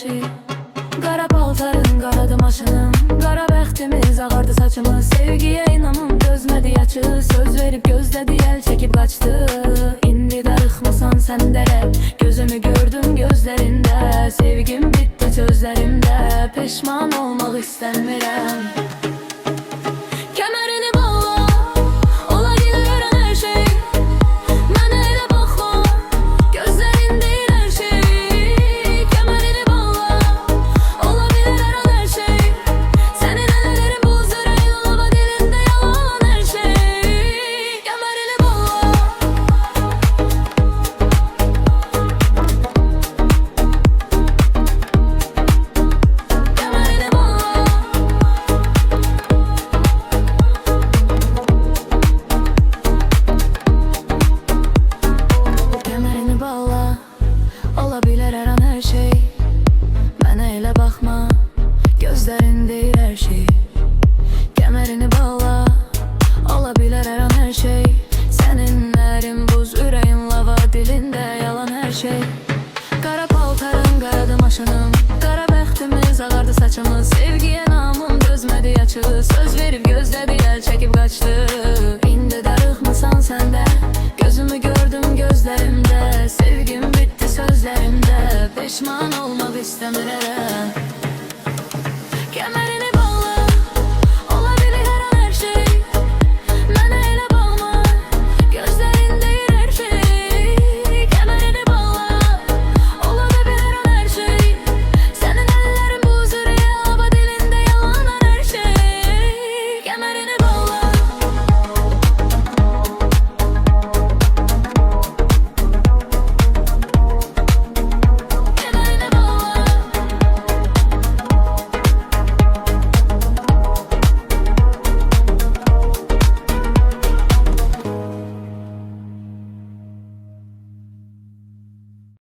şey. Qara paltarın, qaradı maşınım, qara bəxtimiz, ağardı saçımız. Sevgiyə inamım dözmədi yaçı, söz verib gözlədi, el çəkib qaçdı. İndi darıxmısan sən dərəb, gözümü gördüm gözlərində. Sevgim bitdi sözlərimdə, peşman olmaq istəmirəm. Kəmərini bağla, ola gelir hər şey. Mənə elə baxma, gözlərin deyir hər şey. Kəmərini bağla, ola bilir hər şey. Sənin əllərin buz ürəyin, lava dilində yalan hər şey. Kəmərini bağla. Kəmərini bağla. Kəmərini bağla, ola bilər hər an hər şey. Mənə elə baxma, gözlərin deyir hər şey. Kəmərini bağla, ola bilər hər an hər şey. Sənin ərin buz ürəyin, lava dilində yalan hər şey. Qara paltarın, qaradı maşınım, qara bəxtimiz, ağardı saçımız. Sevgiyə namım dözmədi yaçı, söz verib gözlədi, el çəkib qaçdı. İndi darıxmısan səndə, gözümü gördüm gözlərimdə. Sevgim bitdi sözlərimdə, peşman olmaq istəmirəm.